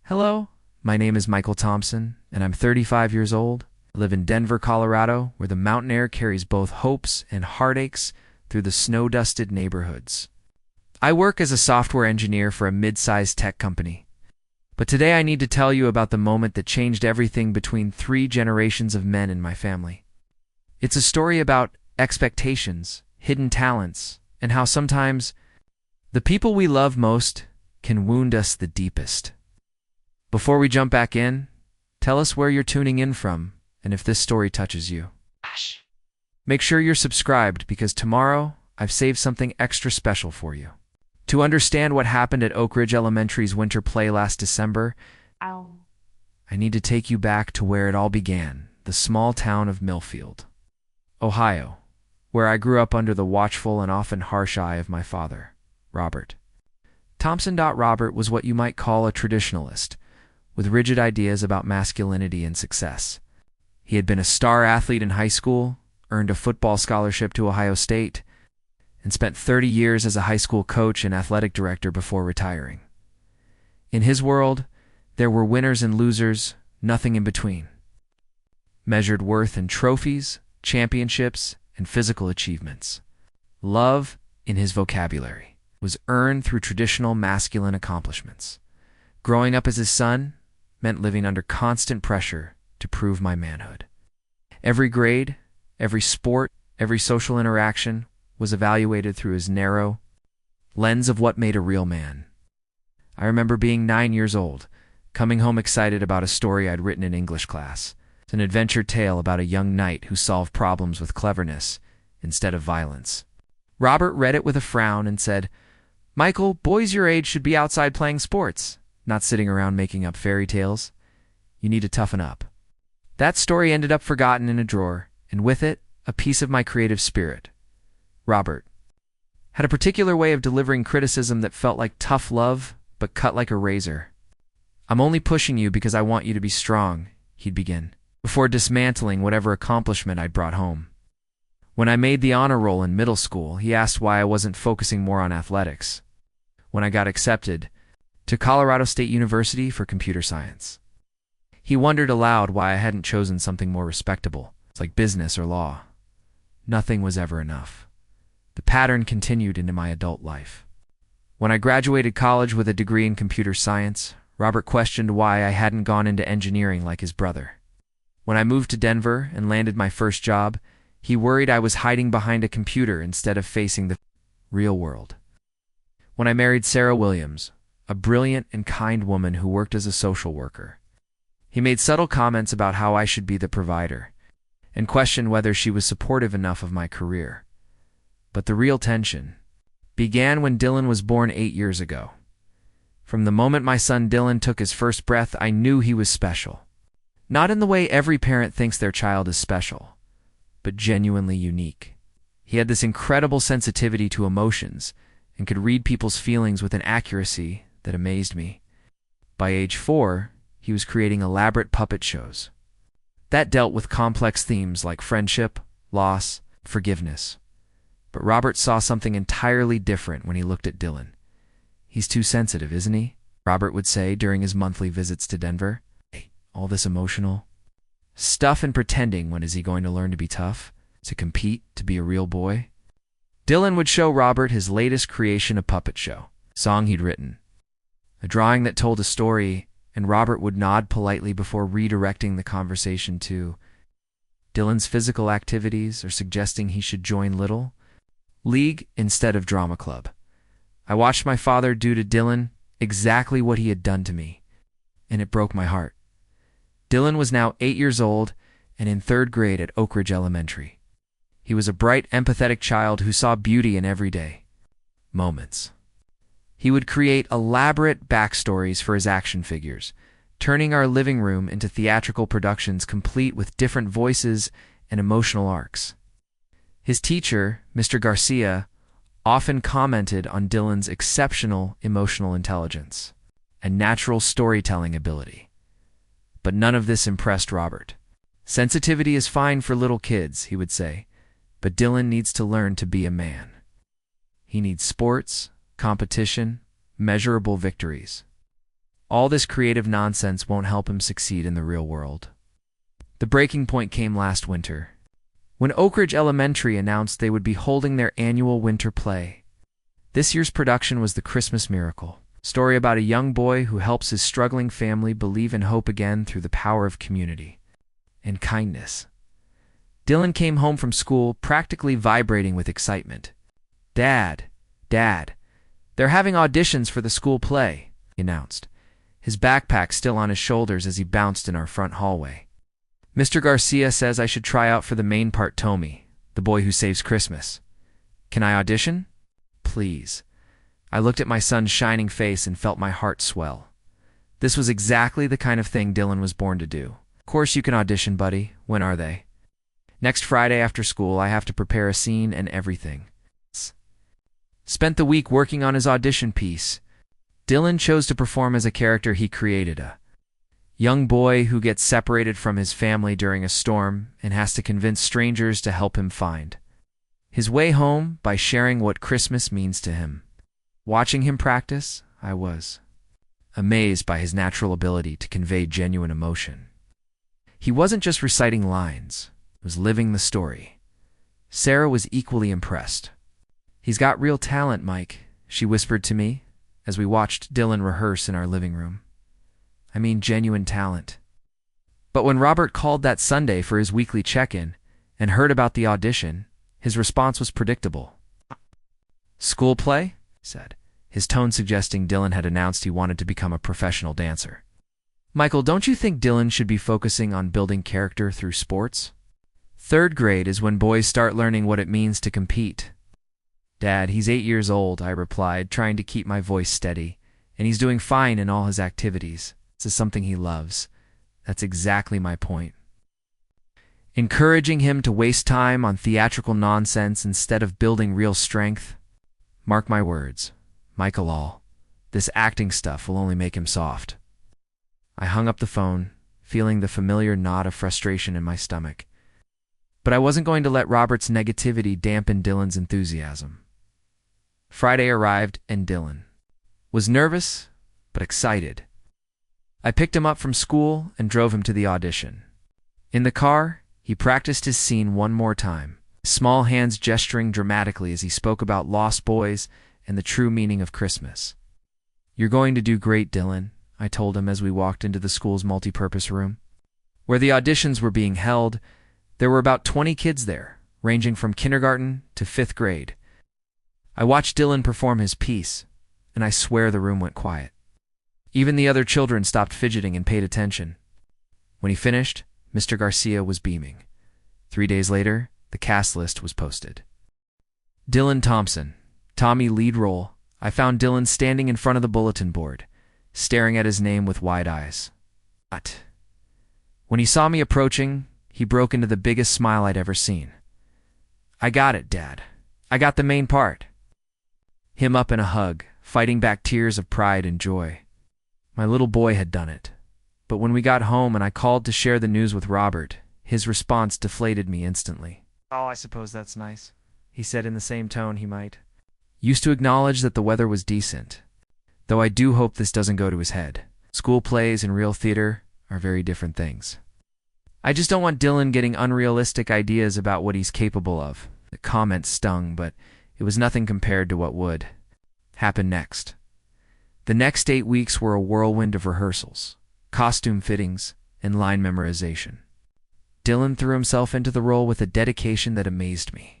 Hello, my name is Michael Thompson, and I'm 35 years old. I live in Denver, Colorado, where the mountain air carries both hopes and heartaches through the snow-dusted neighborhoods. I work as a software engineer for a mid-sized tech company. But today I need to tell you about the moment that changed everything between 3 generations of men in my family. It's a story about expectations, hidden talents, and how sometimes the people we love most can wound us the deepest. Before we jump back in, tell us where you're tuning in from and if this story touches you. Make sure you're subscribed because tomorrow I've saved something extra special for you. To understand what happened at Oak Ridge Elementary's winter play last December, I need to take you back to where it all began, the small town of Millfield, Ohio, where I grew up under the watchful and often harsh eye of my father, Robert. Thompson. Robert was what you might call a traditionalist, with rigid ideas about masculinity and success. He had been a star athlete in high school, earned a football scholarship to Ohio State, and spent 30 years as a high school coach and athletic director before retiring. In his world, there were winners and losers, nothing in between. Measured worth in trophies, championships, and physical achievements. Love, in his vocabulary, was earned through traditional masculine accomplishments. Growing up as his son meant living under constant pressure to prove my manhood. Every grade, every sport, every social interaction was evaluated through his narrow lens of what made a real man. I remember being 9 years old, coming home excited about a story I'd written in English class. It's an adventure tale about a young knight who solved problems with cleverness instead of violence. Robert read it with a frown and said, "Michael, boys your age should be outside playing sports, not sitting around making up fairy tales. You need to toughen up." That story ended up forgotten in a drawer, and with it, a piece of my creative spirit. Robert had a particular way of delivering criticism that felt like tough love, but cut like a razor. "I'm only pushing you because I want you to be strong," he'd begin, before dismantling whatever accomplishment I'd brought home. When I made the honor roll in middle school, he asked why I wasn't focusing more on athletics. When I got accepted to Colorado State University for computer science, he wondered aloud why I hadn't chosen something more respectable, like business or law. Nothing was ever enough. The pattern continued into my adult life. When I graduated college with a degree in computer science, Robert questioned why I hadn't gone into engineering like his brother. When I moved to Denver and landed my first job, he worried I was hiding behind a computer instead of facing the real world. When I married Sarah Williams, a brilliant and kind woman who worked as a social worker, he made subtle comments about how I should be the provider, and questioned whether she was supportive enough of my career. But the real tension began when Dylan was born 8 years ago. From the moment my son Dylan took his first breath, I knew he was special. Not in the way every parent thinks their child is special, but genuinely unique. He had this incredible sensitivity to emotions and could read people's feelings with an accuracy that amazed me. By age 4, he was creating elaborate puppet shows that dealt with complex themes like friendship, loss, forgiveness. But Robert saw something entirely different when he looked at Dylan. "He's too sensitive, isn't he?" Robert would say during his monthly visits to Denver. "Hey, all this emotional stuff and pretending, when is he going to learn to be tough, to compete, to be a real boy?" Dylan would show Robert his latest creation, a puppet show, a song he'd written, a drawing that told a story, and Robert would nod politely before redirecting the conversation to Dylan's physical activities or suggesting he should join Little League instead of drama club. I watched my father do to Dylan exactly what he had done to me, and it broke my heart. Dylan was now 8 years old and in 3rd grade at Oak Ridge Elementary. He was a bright, empathetic child who saw beauty in everyday moments. He would create elaborate backstories for his action figures, turning our living room into theatrical productions complete with different voices and emotional arcs. His teacher, Mr. Garcia, often commented on Dylan's exceptional emotional intelligence and natural storytelling ability. But none of this impressed Robert. "Sensitivity is fine for little kids," he would say, "but Dylan needs to learn to be a man. He needs sports, competition, measurable victories." All this creative nonsense won't help him succeed in the real world. The breaking point came last winter, when Oak Ridge Elementary announced they would be holding their annual winter play. This year's production was The Christmas Miracle, a story about a young boy who helps his struggling family believe in hope again through the power of community and kindness. Dylan came home from school practically vibrating with excitement. Dad, they're having auditions for the school play," he announced, his backpack still on his shoulders as he bounced in our front hallway. "Mr. Garcia says I should try out for the main part, Tommy, the boy who saves Christmas. Can I audition? Please." I looked at my son's shining face and felt my heart swell. This was exactly the kind of thing Dylan was born to do. "Of course you can audition, buddy. When are they?" "Next Friday after school. I have to prepare a scene and everything." Spent the week working on his audition piece. Dylan chose to perform as a character he created, a young boy who gets separated from his family during a storm and has to convince strangers to help him find his way home by sharing what Christmas means to him. Watching him practice, I was amazed by his natural ability to convey genuine emotion. He wasn't just reciting lines, he was living the story. Sarah was equally impressed. "He's got real talent, Mike," she whispered to me as we watched Dylan rehearse in our living room. I mean, genuine talent. But when Robert called that Sunday for his weekly check-in and heard about the audition, his response was predictable. "School play?" he said, his tone suggesting Dylan had announced he wanted to become a professional dancer. "Michael, don't you think Dylan should be focusing on building character through sports? Third grade is when boys start learning what it means to compete." "Dad, he's 8 years old," I replied, trying to keep my voice steady, "and he's doing fine in all his activities. This is something he loves." That's exactly my point. Encouraging him to waste time on theatrical nonsense instead of building real strength. Mark my words, Michael, this acting stuff will only make him soft. I hung up the phone, feeling the familiar knot of frustration in my stomach. But I wasn't going to let Robert's negativity dampen Dylan's enthusiasm. Friday arrived, and Dylan was nervous, but excited. I picked him up from school and drove him to the audition. In the car, he practiced his scene one more time, his small hands gesturing dramatically as he spoke about lost boys and the true meaning of Christmas. "You're going to do great, Dylan," I told him as we walked into the school's multipurpose room. Where the auditions were being held, there were about 20 kids there, ranging from kindergarten to 5th grade. I watched Dylan perform his piece, and I swear the room went quiet. Even the other children stopped fidgeting and paid attention. When he finished, Mr. Garcia was beaming. 3 days later, the cast list was posted. Dylan Thompson, Tommy lead role. I found Dylan standing in front of the bulletin board, staring at his name with wide eyes. What? When he saw me approaching, he broke into the biggest smile I'd ever seen. "I got it, Dad. I got the main part." Him up in a hug, fighting back tears of pride and joy. My little boy had done it. But when we got home and I called to share the news with Robert, his response deflated me instantly. "Oh, I suppose that's nice," he said in the same tone he might used to acknowledge that the weather was decent. Though I do hope this doesn't go to his head. School plays and real theater are very different things. I just don't want Dylan getting unrealistic ideas about what he's capable of. The comment stung, but it was nothing compared to what would happen next. The next 8 weeks were a whirlwind of rehearsals, costume fittings, and line memorization. Dylan threw himself into the role with a dedication that amazed me.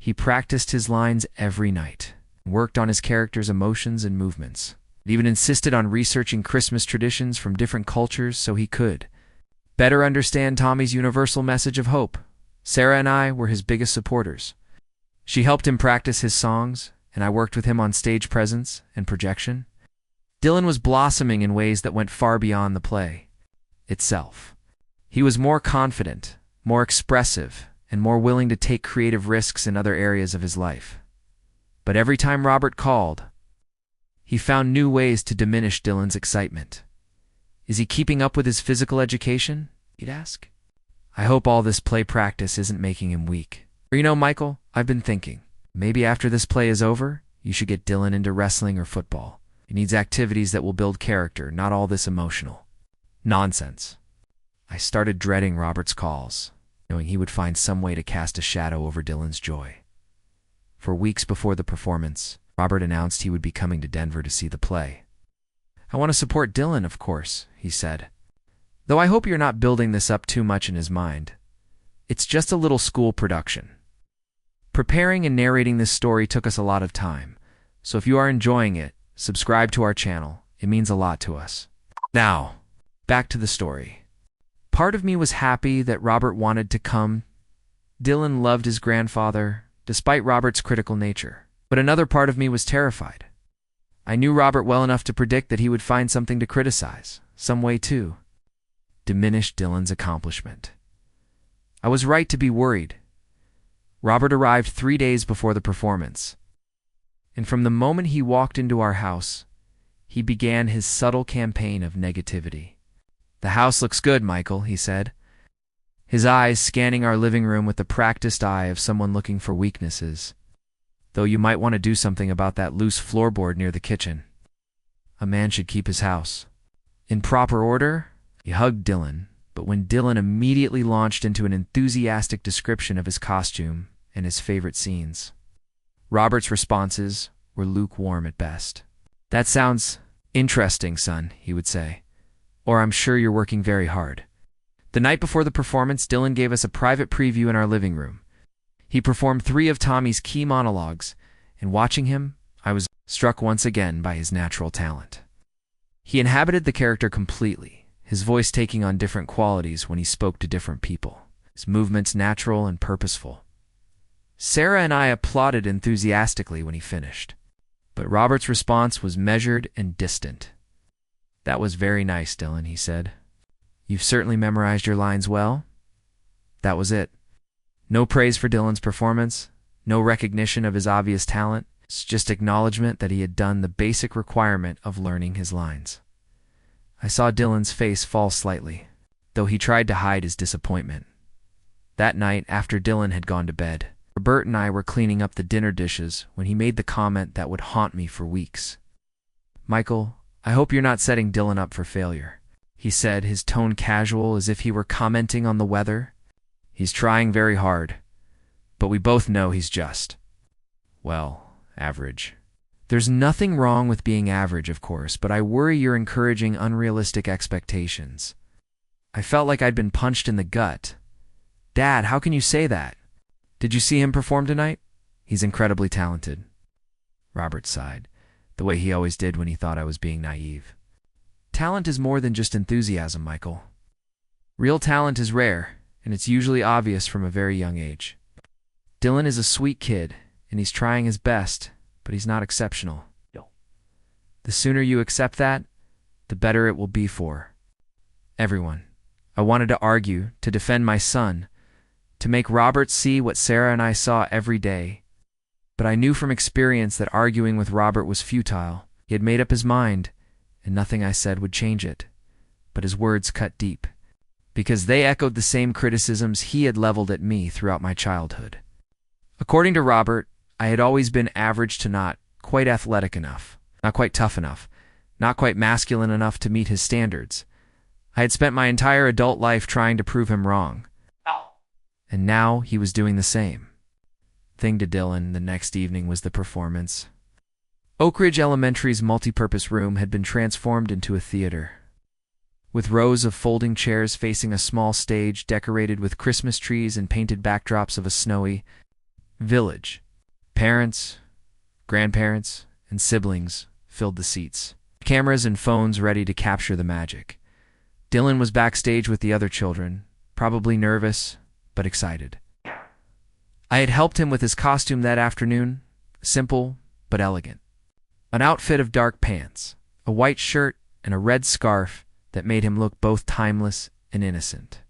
He practiced his lines every night, worked on his character's emotions and movements. He even insisted on researching Christmas traditions from different cultures so he could better understand Tommy's universal message of hope. Sarah and I were his biggest supporters. She helped him practice his songs, and I worked with him on stage presence and projection. Dylan was blossoming in ways that went far beyond the play itself. He was more confident, more expressive, and more willing to take creative risks in other areas of his life. But every time Robert called, he found new ways to diminish Dylan's excitement. "Is he keeping up with his physical education?" he'd ask. "I hope all this play practice isn't making him weak. Or, you know, Michael, I've been thinking, maybe after this play is over, you should get Dylan into wrestling or football. It needs activities that will build character, not all this emotional nonsense. I started dreading Robert's calls, knowing he would find some way to cast a shadow over Dylan's joy. For weeks before the performance, Robert announced he would be coming to Denver to see the play. "I want to support Dylan, of course," he said. "Though I hope you're not building this up too much in his mind. It's just a little school production." Preparing and narrating this story took us a lot of time, so if you are enjoying it, subscribe to our channel. It means a lot to us. Now, back to the story. Part of me was happy that Robert wanted to come. Dylan loved his grandfather, despite Robert's critical nature. But another part of me was terrified. I knew Robert well enough to predict that he would find something to criticize, some way to diminish Dylan's accomplishment. I was right to be worried. Robert arrived 3 days before the performance, and from the moment he walked into our house, he began his subtle campaign of negativity. "The house looks good, Michael," he said, his eyes scanning our living room with the practiced eye of someone looking for weaknesses. "Though you might want to do something about that loose floorboard near the kitchen. A man should keep his house in proper order." He hugged Dylan, but when Dylan immediately launched into an enthusiastic description of his costume and his favorite scenes, Robert's responses were lukewarm at best. "That sounds interesting, son," he would say, "or I'm sure you're working very hard." The night before the performance, Dylan gave us a private preview in our living room. He performed 3 of Tommy's key monologues, and watching him, I was struck once again by his natural talent. He inhabited the character completely, his voice taking on different qualities when he spoke to different people, his movements natural and purposeful. Sarah and I applauded enthusiastically when he finished, but Robert's response was measured and distant. "That was very nice, Dylan," he said. "You've certainly memorized your lines well." That was it. No praise for Dylan's performance, no recognition of his obvious talent, just acknowledgement that he had done the basic requirement of learning his lines. I saw Dylan's face fall slightly, though he tried to hide his disappointment. That night, after Dylan had gone to bed, Robert and I were cleaning up the dinner dishes when he made the comment that would haunt me for weeks. "Michael, I hope you're not setting Dylan up for failure," he said, his tone casual as if he were commenting on the weather. "He's trying very hard, but we both know he's just, well, average." "There's nothing wrong with being average, of course, but I worry you're encouraging unrealistic expectations." I felt like I'd been punched in the gut. "Dad, how can you say that? Did you see him perform tonight? He's incredibly talented." Robert sighed, the way he always did when he thought I was being naive. "Talent is more than just enthusiasm, Michael. Real talent is rare, and it's usually obvious from a very young age. Dylan is a sweet kid, and he's trying his best, but he's not exceptional. The sooner you accept that, the better it will be for everyone." I wanted to argue, to defend my son, to make Robert see what Sarah and I saw every day, but I knew from experience that arguing with Robert was futile. He had made up his mind, and nothing I said would change it. But his words cut deep, because they echoed the same criticisms he had leveled at me throughout my childhood. According to Robert, I had always been average to not quite athletic enough, not quite tough enough, not quite masculine enough to meet his standards. I had spent my entire adult life trying to prove him wrong. And now he was doing the same thing to Dylan. The next evening was the performance. Oak Ridge Elementary's multipurpose room had been transformed into a theater, with rows of folding chairs facing a small stage decorated with Christmas trees and painted backdrops of a snowy village. Parents, grandparents, and siblings filled the seats, cameras and phones ready to capture the magic. Dylan was backstage with the other children, probably nervous, but excited. I had helped him with his costume that afternoon, simple but elegant. An outfit of dark pants, a white shirt, and a red scarf that made him look both timeless and innocent.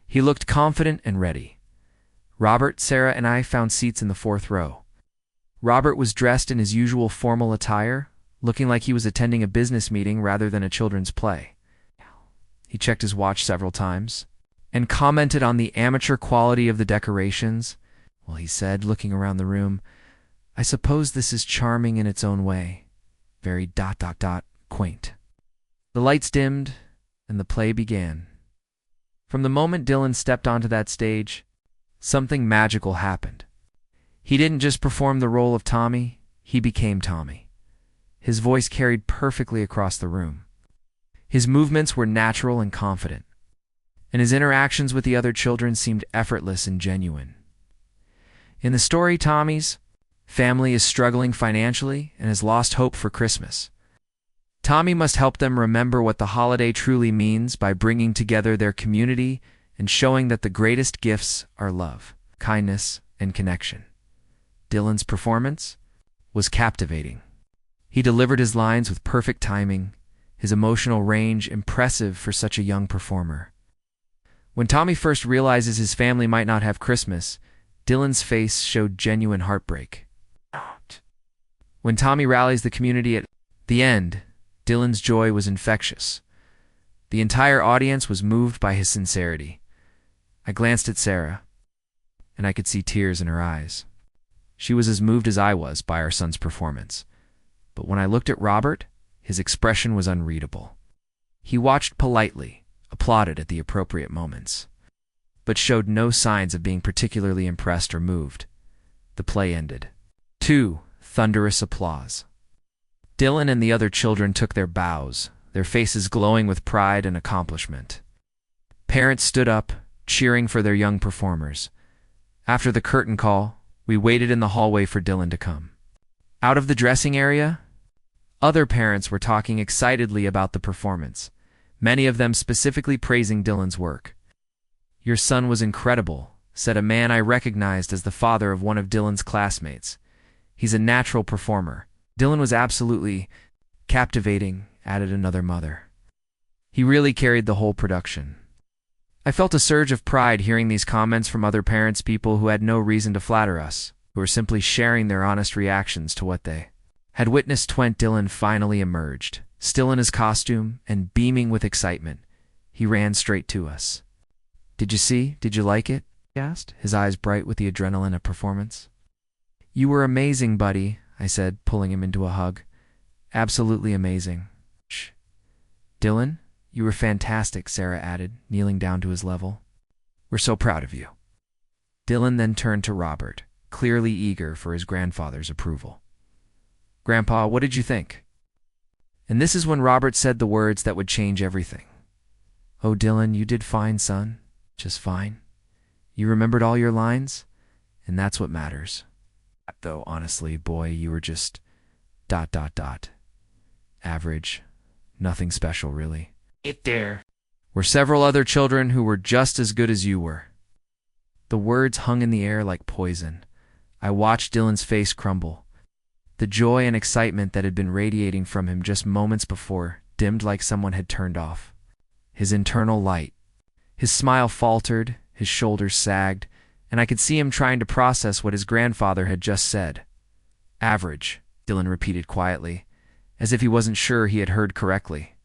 He looked confident and ready. Robert, Sarah, and I found seats in the 4th row. Robert was dressed in his usual formal attire, looking like he was attending a business meeting rather than a children's play. He checked his watch several times and commented on the amateur quality of the decorations. "Well," he said, looking around the room, "I suppose this is charming in its own way, very quaint. The lights dimmed, and the play began. From the moment Dylan stepped onto that stage, something magical happened. He didn't just perform the role of Tommy, he became Tommy. His voice carried perfectly across the room. His movements were natural and confident, and his interactions with the other children seemed effortless and genuine. In the story, Tommy's family is struggling financially and has lost hope for Christmas. Tommy must help them remember what the holiday truly means by bringing together their community and showing that the greatest gifts are love, kindness, and connection. Dylan's performance was captivating. He delivered his lines with perfect timing, his emotional range impressive for such a young performer. When Tommy first realizes his family might not have Christmas, Dylan's face showed genuine heartbreak. When Tommy rallies the community at the end, Dylan's joy was infectious. The entire audience was moved by his sincerity. I glanced at Sarah, and I could see tears in her eyes. She was as moved as I was by our son's performance. But when I looked at Robert, his expression was unreadable. He watched politely, applauded at the appropriate moments, but showed no signs of being particularly impressed or moved. The play ended. 2. Thunderous applause. Dylan and the other children took their bows, their faces glowing with pride and accomplishment. Parents stood up, cheering for their young performers. After the curtain call, we waited in the hallway for Dylan to come. Out of the dressing area, other parents were talking excitedly about the performance, many of them specifically praising Dylan's work. "Your son was incredible," said a man I recognized as the father of one of Dylan's classmates. "He's a natural performer." "Dylan was absolutely captivating," added another mother. "He really carried the whole production." I felt a surge of pride hearing these comments from other parents, people who had no reason to flatter us, who were simply sharing their honest reactions to what they had witnessed. Dylan finally emerged, still in his costume and beaming with excitement. He ran straight to us. "Did you see? Did you like it?" he asked, his eyes bright with the adrenaline of performance. "You were amazing, buddy," I said, pulling him into a hug. "Absolutely amazing." "Shh. Dylan, you were fantastic," Sarah added, kneeling down to his level. "We're so proud of you." Dylan then turned to Robert, clearly eager for his grandfather's approval. "Grandpa, what did you think?" And this is when Robert said the words that would change everything. "Oh, Dylan, you did fine, son. Just fine. You remembered all your lines, and that's what matters. Though, honestly, boy, you were just ... average. Nothing special, really." There were several other children who were just as good as you were. The words hung in the air like poison. I watched Dylan's face crumble. The joy and excitement that had been radiating from him just moments before dimmed like someone had turned off. His internal light. His smile faltered, his shoulders sagged, and I could see him trying to process what his grandfather had just said. "Average," Dylan repeated quietly, as if he wasn't sure he had heard correctly.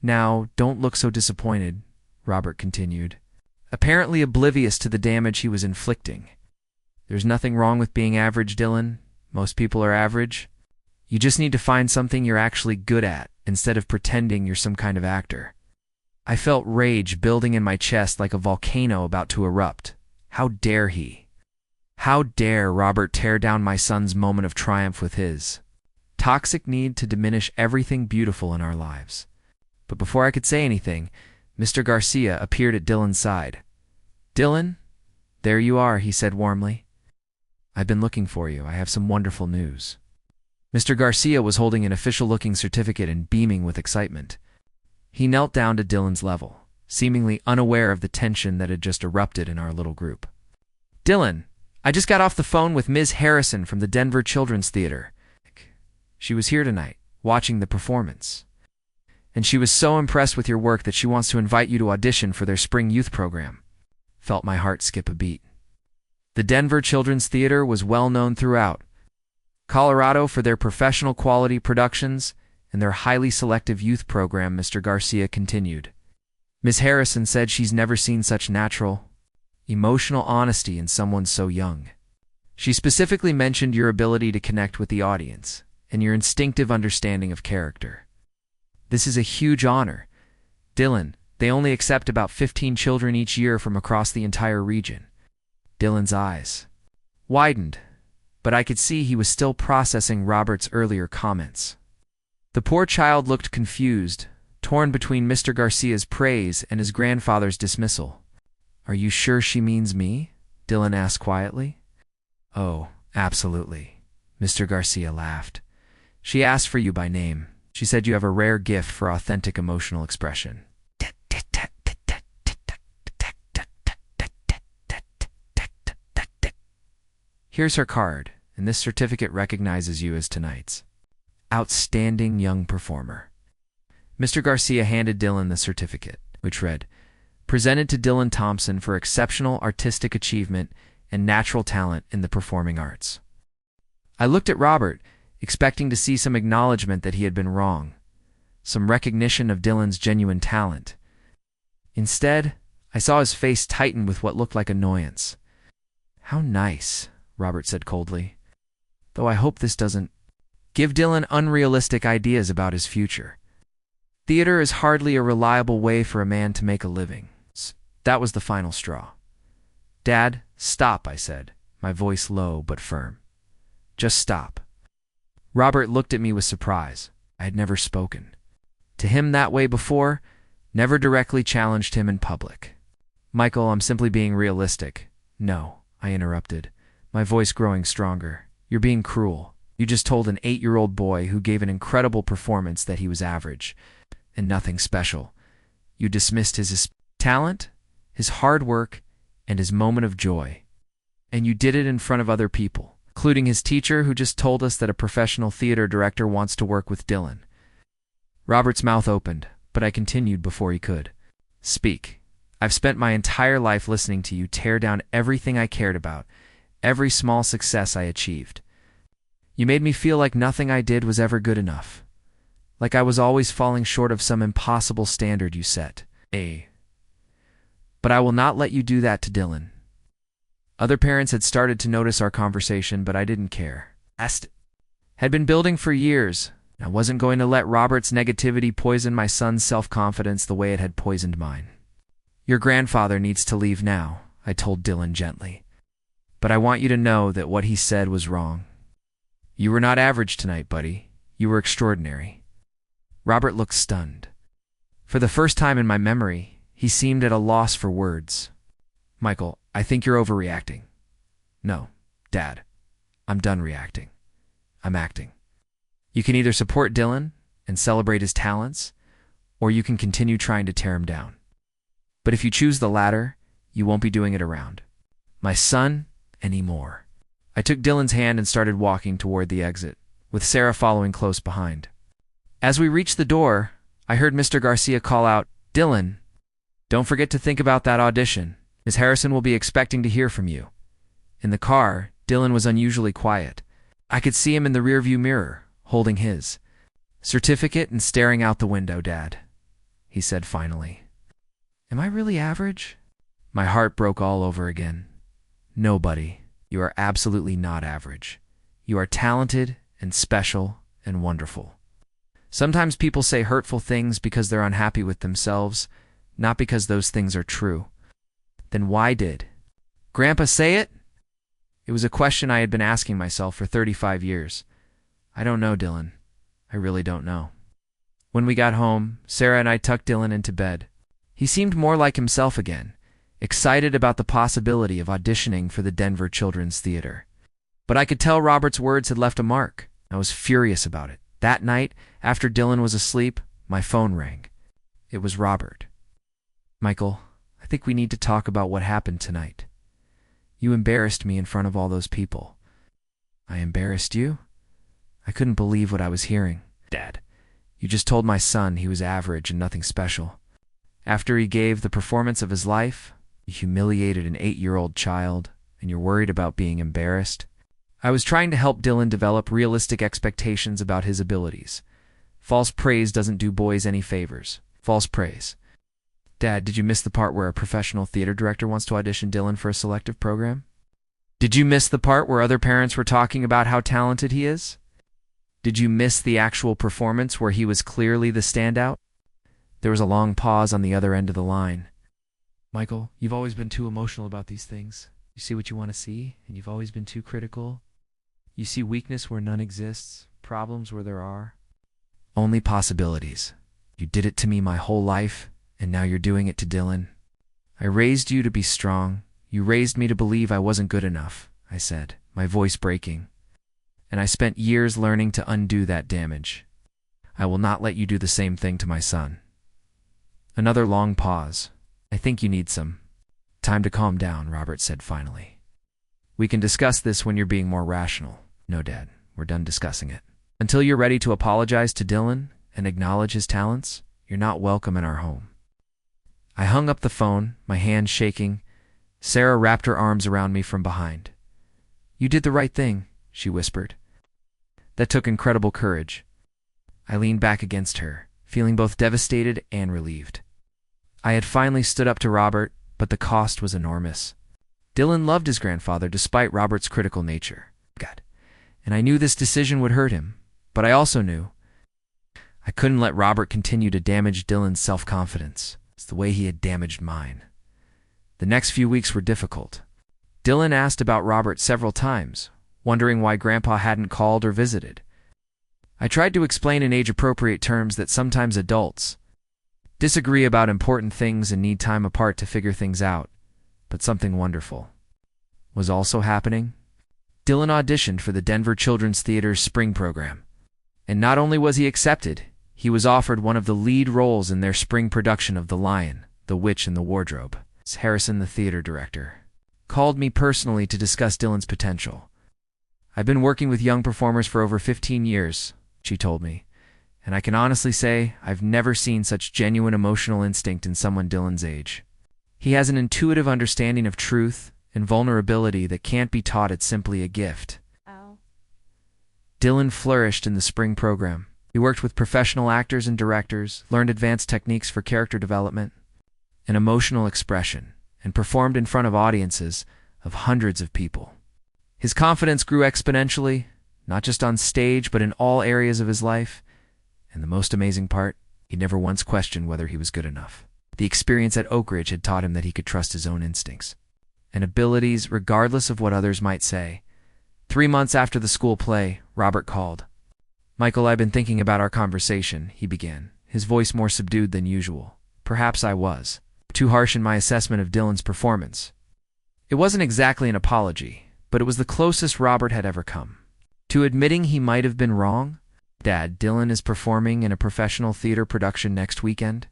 "Now, don't look so disappointed," Robert continued, apparently oblivious to the damage he was inflicting. "There's nothing wrong with being average, Dylan. Most people are average. You just need to find something you're actually good at instead of pretending you're some kind of actor." I felt rage building in my chest like a volcano about to erupt. How dare he? How dare Robert tear down my son's moment of triumph with his toxic need to diminish everything beautiful in our lives? But before I could say anything, Mr. Garcia appeared at Dylan's side. "Dylan, there you are," he said warmly. "I've been looking for you. I have some wonderful news." Mr. Garcia was holding an official-looking certificate and beaming with excitement. He knelt down to Dylan's level, seemingly unaware of the tension that had just erupted in our little group. "Dylan, I just got off the phone with Ms. Harrison from the Denver Children's Theater. She was here tonight, watching the performance. And she was so impressed with your work that she wants to invite you to audition for their spring youth program." Felt my heart skip a beat. The Denver Children's Theater was well known throughout Colorado for their professional quality productions and their highly selective youth program, Mr. Garcia continued. "Ms. Harrison said she's never seen such natural, emotional honesty in someone so young. She specifically mentioned your ability to connect with the audience and your instinctive understanding of character. This is a huge honor. Dylan, they only accept about 15 children each year from across the entire region. Dylan's eyes widened, but I could see he was still processing Robert's earlier comments. The poor child looked confused, torn between Mr. Garcia's praise and his grandfather's dismissal. "Are you sure she means me?" Dylan asked quietly. "Oh, absolutely," Mr. Garcia laughed. "She asked for you by name. She said you have a rare gift for authentic emotional expression." Here's her card, and this certificate recognizes you as tonight's outstanding young performer. Mr. Garcia handed Dylan the certificate, which read, "Presented to Dylan Thompson for exceptional artistic achievement and natural talent in the performing arts." I looked at Robert, expecting to see some acknowledgement that he had been wrong, some recognition of Dylan's genuine talent. Instead, I saw his face tighten with what looked like annoyance. "How nice," Robert said coldly. "Though I hope this doesn't give Dylan unrealistic ideas about his future. Theater is hardly a reliable way for a man to make a living." That was the final straw. "Dad, stop," I said, my voice low but firm. "Just stop." Robert looked at me with surprise. I had never spoken to him that way before, never directly challenged him in public. "Michael, I'm simply being realistic." "No," I interrupted, my voice growing stronger. "You're being cruel. You just told an 8-year-old boy who gave an incredible performance that he was average and nothing special. You dismissed his talent, his hard work, and his moment of joy. And you did it in front of other people, including his teacher who just told us that a professional theater director wants to work with Dylan." Robert's mouth opened, but I continued before he could. "Speak. I've spent my entire life listening to you tear down everything I cared about, every small success I achieved. You made me feel like nothing I did was ever good enough, like I was always falling short of some impossible standard you set. But I will not let you do that to Dylan." Other parents had started to notice our conversation, but I didn't care. Had been building for years. I wasn't going to let Robert's negativity poison my son's self-confidence the way it had poisoned mine. "Your grandfather needs to leave now," I told Dylan gently. "But I want you to know that what he said was wrong. You were not average tonight, buddy. You were extraordinary." Robert looked stunned. For the first time in my memory, he seemed at a loss for words. "Michael, I think you're overreacting." "No, Dad. I'm done reacting. I'm acting. You can either support Dylan and celebrate his talents, or you can continue trying to tear him down. But if you choose the latter, you won't be doing it around my son anymore." I took Dylan's hand and started walking toward the exit, with Sarah following close behind. As we reached the door, I heard Mr. Garcia call out, "Dylan, don't forget to think about that audition. Ms. Harrison will be expecting to hear from you." In the car, Dylan was unusually quiet. I could see him in the rearview mirror, holding his certificate and staring out the window. "Dad," he said finally. "Am I really average?" My heart broke all over again. "No, buddy, you are absolutely not average. You are talented and special and wonderful. Sometimes people say hurtful things because they're unhappy with themselves, not because those things are true." Then why did Grandpa say it? It was a question I had been asking myself for 35 years. "I don't know, Dylan. I really don't know." When we got home, Sarah and I tucked Dylan into bed. He seemed more like himself again, excited about the possibility of auditioning for the Denver Children's Theater. But I could tell Robert's words had left a mark. I was furious about it. That night, after Dylan was asleep, my phone rang. It was Robert. "Michael, I think we need to talk about what happened tonight. You embarrassed me in front of all those people." "I embarrassed you?" I couldn't believe what I was hearing. "Dad, you just told my son he was average and nothing special. After he gave the performance of his life, you humiliated an 8-year-old child, and you're worried about being embarrassed." I was trying to help Dylan develop realistic expectations about his abilities. False praise doesn't do boys any favors. False praise. "Dad, did you miss the part where a professional theater director wants to audition Dylan for a selective program? Did you miss the part where other parents were talking about how talented he is?" Did you miss the actual performance where he was clearly the standout? There was a long pause on the other end of the line. Michael, you've always been too emotional about these things. You see what you want to see, and you've always been too critical. You see weakness where none exists, problems where there are. Only possibilities. You did it to me my whole life, and now you're doing it to Dylan. I raised you to be strong. You raised me to believe I wasn't good enough, I said, my voice breaking. And I spent years learning to undo that damage. I will not let you do the same thing to my son. Another long pause. I think you need some time to calm down, Robert said finally. We can discuss this when you're being more rational. No, Dad, we're done discussing it. Until you're ready to apologize to Dylan and acknowledge his talents, you're not welcome in our home. I hung up the phone, my hands shaking. Sarah wrapped her arms around me from behind. You did the right thing, she whispered. That took incredible courage. I leaned back against her, feeling both devastated and relieved. I had finally stood up to Robert, but the cost was enormous. Dylan loved his grandfather despite Robert's critical nature. God. And I knew this decision would hurt him, but I also knew I couldn't let Robert continue to damage Dylan's self-confidence. It's the way he had damaged mine. The next few weeks were difficult. Dylan asked about Robert several times, wondering why Grandpa hadn't called or visited. I tried to explain in age-appropriate terms that sometimes adults disagree about important things and need time apart to figure things out, but something wonderful was also happening. Dylan auditioned for the Denver Children's Theater's spring program, and not only was he accepted, he was offered one of the lead roles in their spring production of The Lion, the Witch, and the Wardrobe. Harrison, the theater director, called me personally to discuss Dylan's potential. I've been working with young performers for over 15 years, she told me, and I can honestly say I've never seen such genuine emotional instinct in someone Dylan's age. He has an intuitive understanding of truth and vulnerability that can't be taught. It's simply a gift. Oh. Dylan flourished in the spring program. He worked with professional actors and directors, learned advanced techniques for character development and emotional expression, and performed in front of audiences of hundreds of people. His confidence grew exponentially, not just on stage, but in all areas of his life. And the most amazing part, he never once questioned whether he was good enough. The experience at Oak Ridge had taught him that he could trust his own instincts and abilities regardless of what others might say. 3 months after the school play, Robert called. Michael, I've been thinking about our conversation, he began, his voice more subdued than usual. Perhaps I was too harsh in my assessment of Dylan's performance. It wasn't exactly an apology, but it was the closest Robert had ever come to admitting he might have been wrong. Dad, Dylan is performing in a professional theater production next weekend.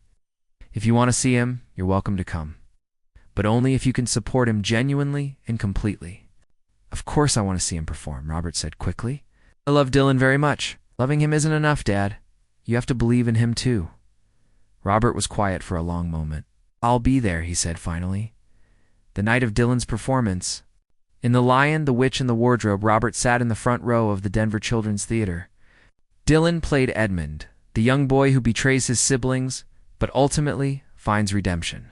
If you want to see him, you're welcome to come. But only if you can support him genuinely and completely. Of course I want to see him perform, Robert said quickly. I love Dylan very much. Loving him isn't enough, Dad. You have to believe in him too. Robert was quiet for a long moment. I'll be there, he said finally. The night of Dylan's performance. In The Lion, the Witch, and the Wardrobe, Robert sat in the front row of the Denver Children's Theater. Dylan played Edmund, the young boy who betrays his siblings, but ultimately finds redemption.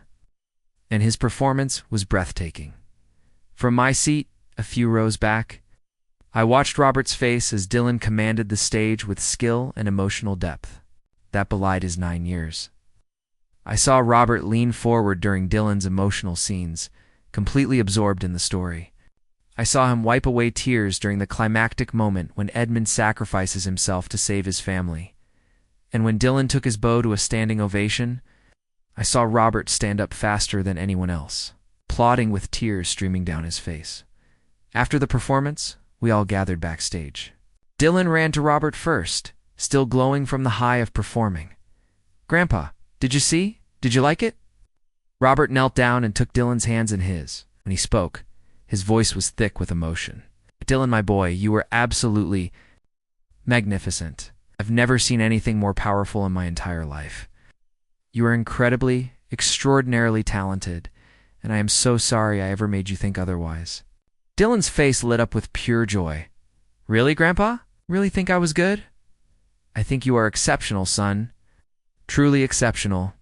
And his performance was breathtaking. From my seat, a few rows back, I watched Robert's face as Dylan commanded the stage with skill and emotional depth that belied his 9 years. I saw Robert lean forward during Dylan's emotional scenes, completely absorbed in the story. I saw him wipe away tears during the climactic moment when Edmund sacrifices himself to save his family. And when Dylan took his bow to a standing ovation, I saw Robert stand up faster than anyone else, applauding with tears streaming down his face. After the performance, we all gathered backstage. Dylan ran to Robert first, still glowing from the high of performing. Grandpa, did you see? Did you like it? Robert knelt down and took Dylan's hands in his. When he spoke, his voice was thick with emotion. Dylan, my boy, you were absolutely magnificent. I've never seen anything more powerful in my entire life. You are incredibly, extraordinarily talented, and I am so sorry I ever made you think otherwise. Dylan's face lit up with pure joy. Really, Grandpa? Really think I was good? I think you are exceptional, son. Truly exceptional.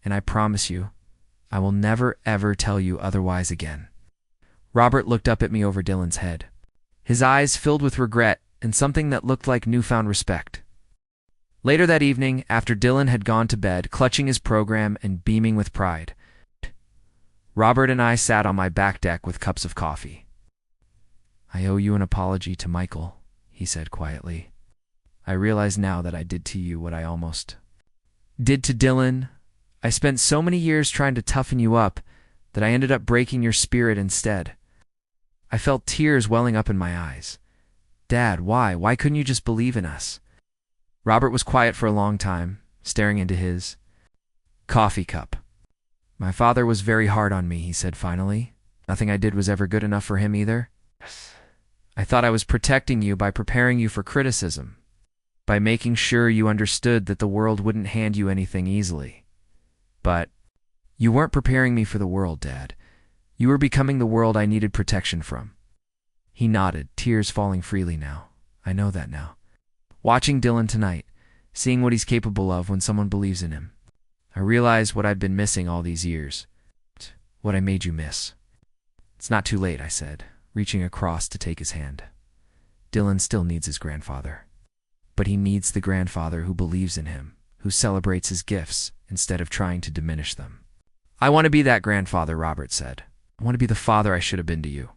And I promise you, I will never ever tell you otherwise again. Robert looked up at me over Dylan's head. His eyes filled with regret and something that looked like newfound respect. Later that evening, after Dylan had gone to bed, clutching his program and beaming with pride, Robert and I sat on my back deck with cups of coffee. "I owe you an apology to Michael," he said quietly. "I realize now that I did to you what I almost did to Dylan. I spent so many years trying to toughen you up that I ended up breaking your spirit instead." I felt tears welling up in my eyes. "Dad, why? Why couldn't you just believe in us?" Robert was quiet for a long time, staring into his coffee cup. "My father was very hard on me," he said finally. "Nothing I did was ever good enough for him either. I thought I was protecting you by preparing you for criticism, by making sure you understood that the world wouldn't hand you anything easily. But you weren't preparing me for the world, Dad. You were becoming the world I needed protection from." He nodded, tears falling freely now. "I know that now. Watching Dylan tonight, seeing what he's capable of when someone believes in him, I realized what I've been missing all these years. What I made you miss." "It's not too late," I said, reaching across to take his hand. "Dylan still needs his grandfather. But he needs the grandfather who believes in him, who celebrates his gifts instead of trying to diminish them." "I want to be that grandfather," Robert said. "I want to be the father I should have been to you."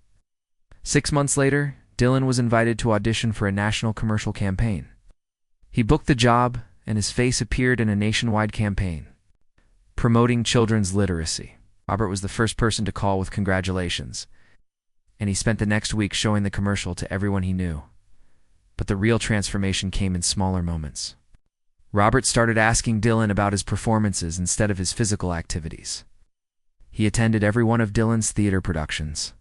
6 months later, Dylan was invited to audition for a national commercial campaign. He booked the job, and his face appeared in a nationwide campaign promoting children's literacy. Robert was the first person to call with congratulations, and he spent the next week showing the commercial to everyone he knew. But the real transformation came in smaller moments. Robert started asking Dylan about his performances instead of his physical activities. He attended every one of Dylan's theater productions,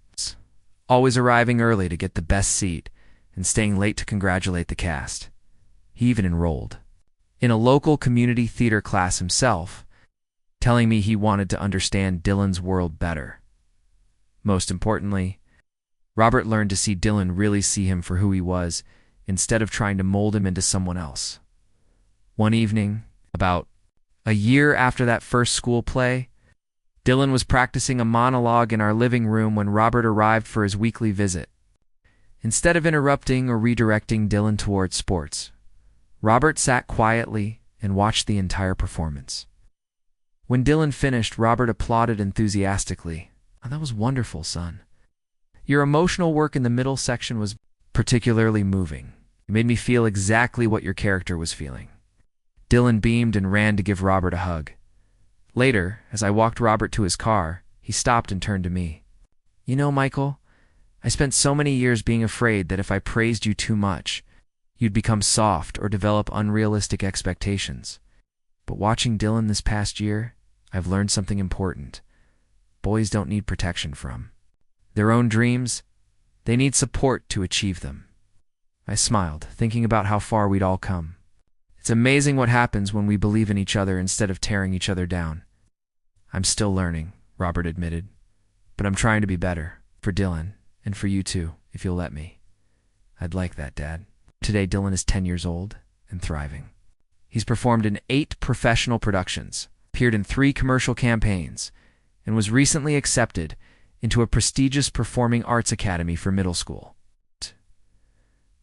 always arriving early to get the best seat and staying late to congratulate the cast. He even enrolled in a local community theater class himself, telling me he wanted to understand Dylan's world better. Most importantly, Robert learned to see Dylan really see him for who he was instead of trying to mold him into someone else. One evening, about a year after that first school play, Dylan was practicing a monologue in our living room when Robert arrived for his weekly visit. Instead of interrupting or redirecting Dylan towards sports, Robert sat quietly and watched the entire performance. When Dylan finished, Robert applauded enthusiastically. "Oh, that was wonderful, son. Your emotional work in the middle section was particularly moving. It made me feel exactly what your character was feeling." Dylan beamed and ran to give Robert a hug. Later, as I walked Robert to his car, he stopped and turned to me. "You know, Michael, I spent so many years being afraid that if I praised you too much, you'd become soft or develop unrealistic expectations. But watching Dylan this past year, I've learned something important. Boys don't need protection from their own dreams. They need support to achieve them." I smiled, thinking about how far we'd all come. It's amazing what happens when we believe in each other instead of tearing each other down. "I'm still learning," Robert admitted, "but I'm trying to be better, for Dylan, and for you too, if you'll let me." "I'd like that, Dad." Today, Dylan is 10 years old and thriving. He's performed in 8 professional productions, appeared in 3 commercial campaigns, and was recently accepted into a prestigious performing arts academy for middle school.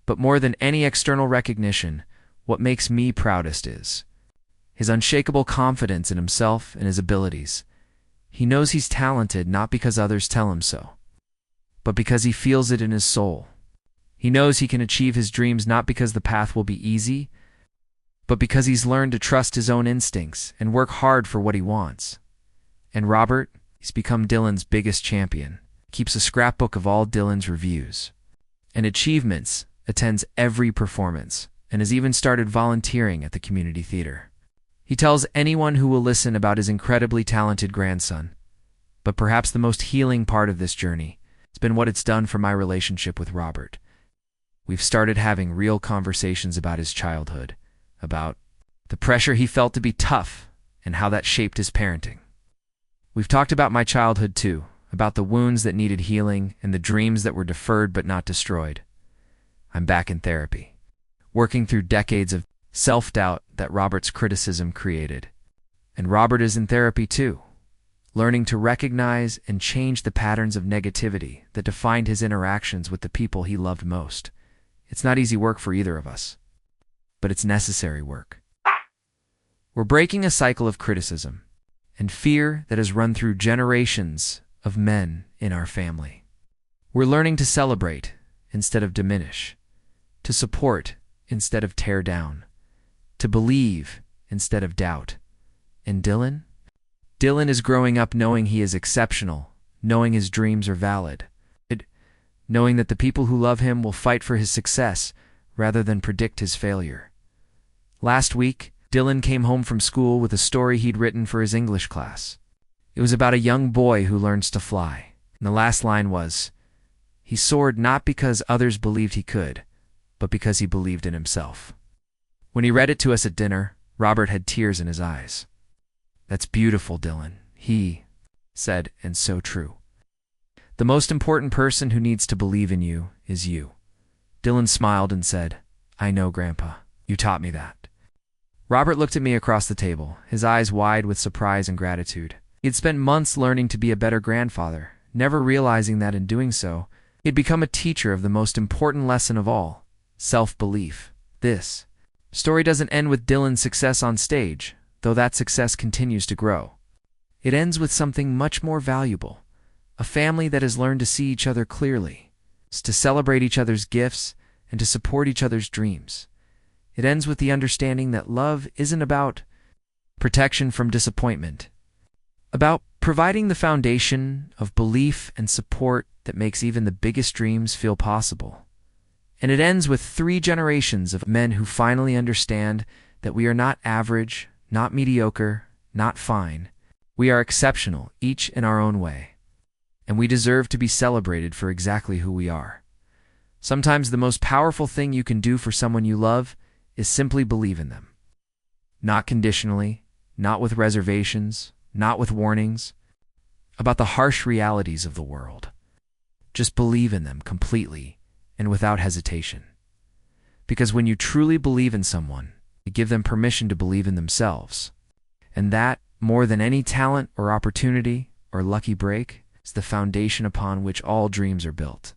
But more than any external recognition, what makes me proudest is his unshakable confidence in himself and his abilities. He knows he's talented not because others tell him so, but because he feels it in his soul. He knows he can achieve his dreams not because the path will be easy, but because he's learned to trust his own instincts and work hard for what he wants. And Robert, he's become Dylan's biggest champion, keeps a scrapbook of all Dylan's reviews and achievements, attends every performance, and has even started volunteering at the community theater. He tells anyone who will listen about his incredibly talented grandson. But perhaps the most healing part of this journey has been what it's done for my relationship with Robert. We've started having real conversations about his childhood, about the pressure he felt to be tough and how that shaped his parenting. We've talked about my childhood too, about the wounds that needed healing and the dreams that were deferred but not destroyed. I'm back in therapy, working through decades of self-doubt that Robert's criticism created. And Robert is in therapy too, learning to recognize and change the patterns of negativity that defined his interactions with the people he loved most. It's not easy work for either of us, but it's necessary work. We're breaking a cycle of criticism and fear that has run through generations of men in our family. We're learning to celebrate instead of diminish, to support instead of tear down, to believe instead of doubt. And Dylan? Dylan is growing up knowing he is exceptional, knowing his dreams are valid, knowing that the people who love him will fight for his success rather than predict his failure. Last week, Dylan came home from school with a story he'd written for his English class. It was about a young boy who learns to fly. And the last line was, "He soared not because others believed he could, but because he believed in himself." When he read it to us at dinner, Robert had tears in his eyes. "That's beautiful, Dylan," he said, "and so true. The most important person who needs to believe in you is you." Dylan smiled and said, "I know, Grandpa. You taught me that." Robert looked at me across the table, his eyes wide with surprise and gratitude. He had spent months learning to be a better grandfather, never realizing that in doing so, he had become a teacher of the most important lesson of all, self-belief. This story doesn't end with Dylan's success on stage, though that success continues to grow. It ends with something much more valuable. A family that has learned to see each other clearly, to celebrate each other's gifts, and to support each other's dreams. It ends with the understanding that love isn't about protection from disappointment, about providing the foundation of belief and support that makes even the biggest dreams feel possible. And it ends with 3 generations of men who finally understand that we are not average, not mediocre, not fine. We are exceptional, each in our own way. And we deserve to be celebrated for exactly who we are. Sometimes the most powerful thing you can do for someone you love is simply believe in them. Not conditionally, not with reservations, not with warnings, about the harsh realities of the world. Just believe in them completely and without hesitation. Because when you truly believe in someone, you give them permission to believe in themselves. And that, more than any talent or opportunity or lucky break, is the foundation upon which all dreams are built.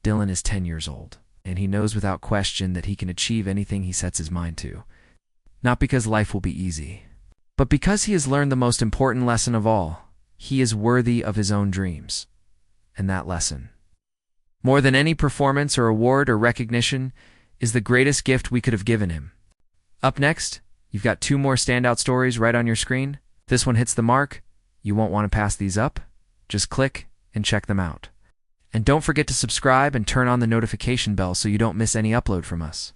Dylan is 10 years old, and he knows without question that he can achieve anything he sets his mind to. Not because life will be easy, but because he has learned the most important lesson of all. He is worthy of his own dreams. And that lesson, more than any performance or award or recognition, is the greatest gift we could have given him. Up next, you've got 2 more standout stories right on your screen. If this one hits the mark, you won't want to pass these up. Just click and check them out. And don't forget to subscribe and turn on the notification bell so you don't miss any upload from us.